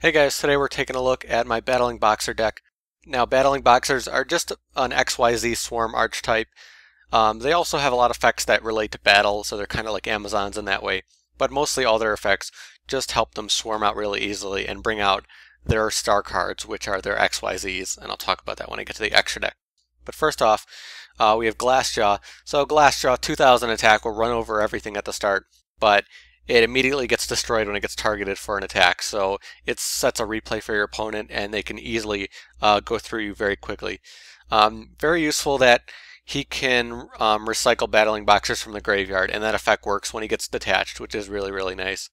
Hey guys, today we're taking a look at my Battling Boxer deck. Now, Battling Boxers are just an XYZ Swarm archetype. They also have a lot of effects that relate to battle, so they're kind of like Amazons in that way. But mostly all their effects just help them swarm out really easily and bring out their star cards, which are their XYZs, and I'll talk about that when I get to the extra deck. But first off, we have Glassjaw. So Glassjaw, 2000 attack, will run over everything at the start, but it immediately gets destroyed when it gets targeted for an attack. So it sets a replay for your opponent, and they can easily go through you very quickly. Very useful that he can recycle Battling Boxers from the graveyard, and that effect works when he gets detached, which is really, really nice.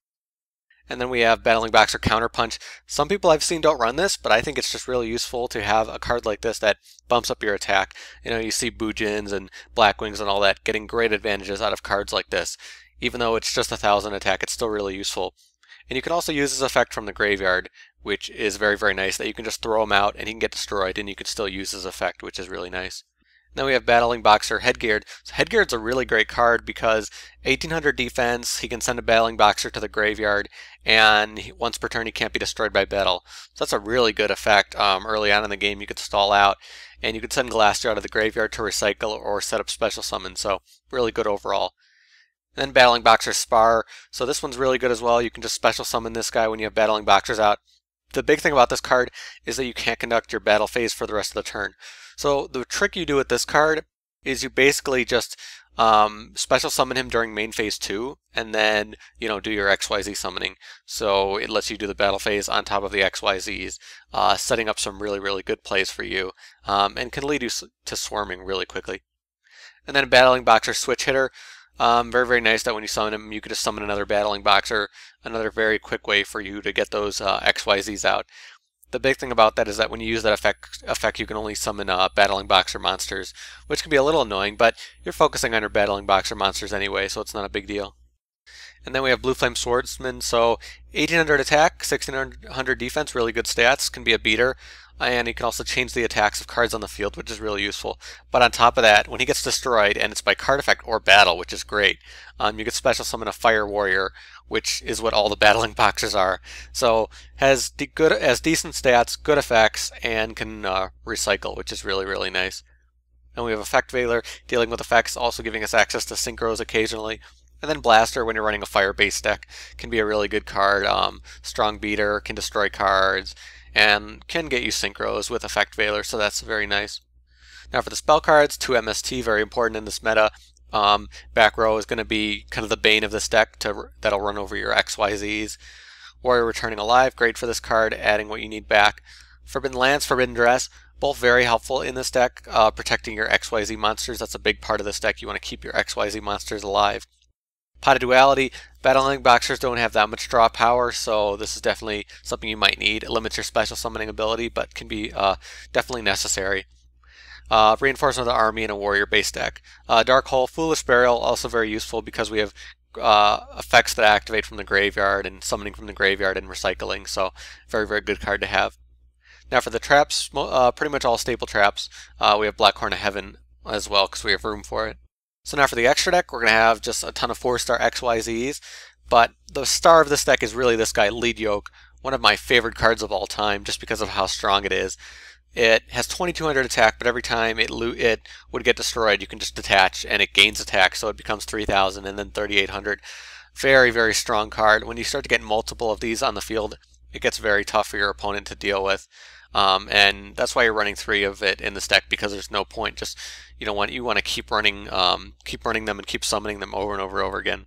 And then we have Battling Boxer Counterpunch. Some people I've seen don't run this, but I think it's just really useful to have a card like this that bumps up your attack. You know, you see Boojins and Blackwings and all that getting great advantages out of cards like this. Even though it's just 1000 attack, it's still really useful. And you can also use this effect from the graveyard, which is very, very nice, that you can just throw him out and he can get destroyed, and you can still use his effect, which is really nice. Then we have Battling Boxer Headgeared. So Headgeared's a really great card because 1800 defense, he can send a Battling Boxer to the graveyard, and once per turn he can't be destroyed by battle. So that's a really good effect. Early on in the game you could stall out, and you could send Glassjaw to the graveyard to recycle or set up special summon, so really good overall. Then Battling Boxer Sparrer. So this one's really good as well. You can just special summon this guy when you have Battling Boxers out. The big thing about this card is that you can't conduct your battle phase for the rest of the turn. So the trick you do with this card is you basically just special summon him during main phase 2, and then do your XYZ summoning. So it lets you do the battle phase on top of the XYZs, setting up some really, really good plays for you, and can lead you to swarming really quickly. And then Battling Boxer Switchitter. Very, very nice that when you summon him, you could just summon another Battling Boxer. Another very quick way for you to get those XYZs out. The big thing about that is that when you use that effect you can only summon Battling Boxer monsters, which can be a little annoying, but you're focusing on your Battling Boxer monsters anyway, so it's not a big deal. And then we have Blue Flame Swordsman. So 1800 attack, 1600 defense, really good stats, can be a beater. And he can also change the attacks of cards on the field, which is really useful. But on top of that, when he gets destroyed, and it's by card effect or battle, which is great, you can special summon a Fire Warrior, which is what all the Battling Boxers are. So has decent stats, good effects, and can recycle, which is really, really nice. And we have Effect Veiler, dealing with effects, also giving us access to synchros occasionally. And then Blaster, when you're running a fire-based deck, can be a really good card. Strong beater, can destroy cards, and can get you synchros with Effect Veiler, so that's very nice. Now for the spell cards, 2 MST, very important in this meta. Back row is going to be kind of the bane of this deck, that'll run over your XYZs. Warrior Returning Alive, great for this card, adding what you need back. Forbidden Lance, Forbidden Dress, both very helpful in this deck, protecting your XYZ monsters. That's a big part of this deck. You want to keep your XYZ monsters alive. Pot of Duality, Battling Boxers don't have that much draw power, so this is definitely something you might need. It limits your special summoning ability, but can be definitely necessary. Reinforcement of the Army in a warrior-based deck. Dark Hole, Foolish Burial, also very useful because we have effects that activate from the graveyard and summoning from the graveyard and recycling, so very, very good card to have. Now for the traps, pretty much all staple traps. We have Black Horn of Heaven as well because we have room for it. So now for the extra deck, we're going to have just a ton of 4-star XYZs, but the star of this deck is really this guy, Lead Yoke, one of my favorite cards of all time just because of how strong it is. It has 2200 attack, but every time it would get destroyed, you can just detach, and it gains attack, so it becomes 3000 and then 3800. Very, very strong card. When you start to get multiple of these on the field, it gets very tough for your opponent to deal with. And that's why you're running 3 of it in this deck, because there's no point. Just you want to keep running them and keep summoning them over and over again.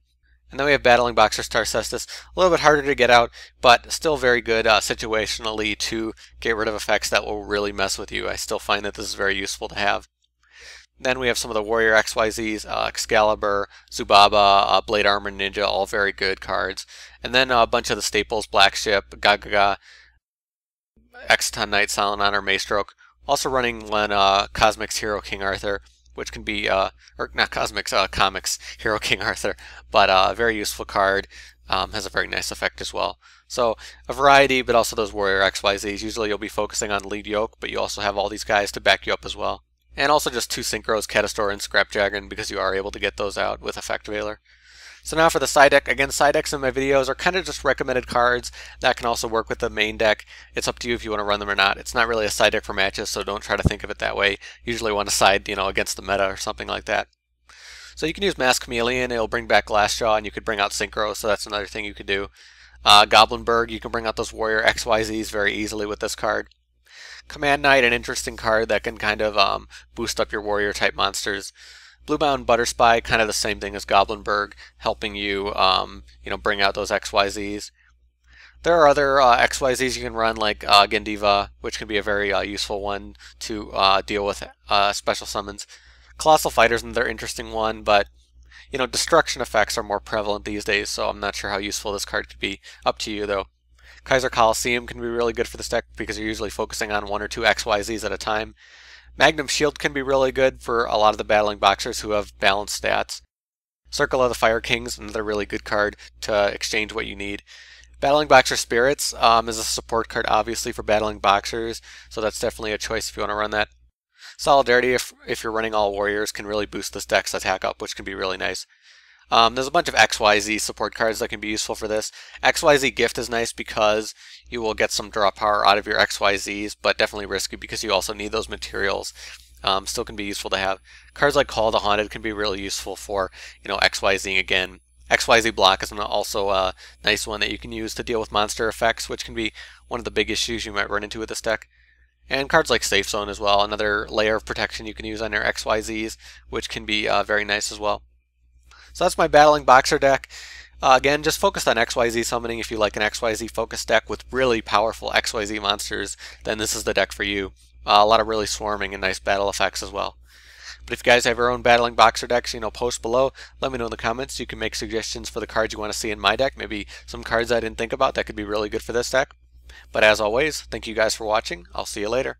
And then we have Battling Boxer Star Cestus, a little bit harder to get out, but still very good situationally to get rid of effects that will really mess with you. I still find that this is very useful to have. Then we have some of the Warrior XYZs, Excalibur, Zubaba, Blade Armor Ninja, all very good cards. And then a bunch of the staples, Blackship, Gagaga, Exciton Knight, Silent Honor, Maestroke. Also running one Cosmics Hero King Arthur, which can be, or not Cosmics, Comics Hero King Arthur, but a very useful card, has a very nice effect as well. So a variety, but also those Warrior XYZs. Usually you'll be focusing on Lead Yoke, but you also have all these guys to back you up as well. And also just 2 synchros, Catastor and Scrapjagon, because you are able to get those out with Effect Veiler. So now for the side deck. Again, side decks in my videos are kind of just recommended cards that can also work with the main deck. It's up to you if you want to run them or not. It's not really a side deck for matches, so don't try to think of it that way. Usually want to side, against the meta or something like that. So you can use Mass Chameleon, it'll bring back Glassjaw, and you could bring out Synchro, so that's another thing you could do. Goblinberg, you can bring out those Warrior XYZs very easily with this card. Command Knight, an interesting card that can kind of boost up your Warrior type monsters. Bluebound Butterspy, kind of the same thing as Goblinberg, helping you, bring out those XYZs. There are other XYZs you can run, like Gendiva, which can be a very useful one to deal with special summons. Colossal Fighter's another interesting one, but destruction effects are more prevalent these days, so I'm not sure how useful this card could be. Up to you, though. Kaiser Coliseum can be really good for this deck because you're usually focusing on 1 or 2 XYZs at a time. Magnum Shield can be really good for a lot of the battling boxers who have balanced stats. Circle of the Fire Kings, another really good card to exchange what you need. Battling Boxer Spirits is a support card, obviously, for battling boxers, so that's definitely a choice if you want to run that. Solidarity, if you're running all warriors, can really boost this deck's attack up, which can be really nice. There's a bunch of XYZ support cards that can be useful for this. XYZ Gift is nice because you will get some draw power out of your XYZs, but definitely risky because you also need those materials. Still can be useful to have. Cards like Call the Haunted can be really useful for, XYZing again. XYZ Block is also a nice one that you can use to deal with monster effects, which can be one of the big issues you might run into with this deck. And cards like Safe Zone as well, another layer of protection you can use on your XYZs, which can be very nice as well. So that's my Battling Boxer deck. Again, just focused on XYZ summoning. If you like an XYZ focused deck with really powerful XYZ monsters, then this is the deck for you. A lot of really swarming and nice battle effects as well. But if you guys have your own Battling Boxer decks, post below. Let me know in the comments. You can make suggestions for the cards you want to see in my deck. Maybe some cards I didn't think about that could be really good for this deck. But as always, thank you guys for watching. I'll see you later.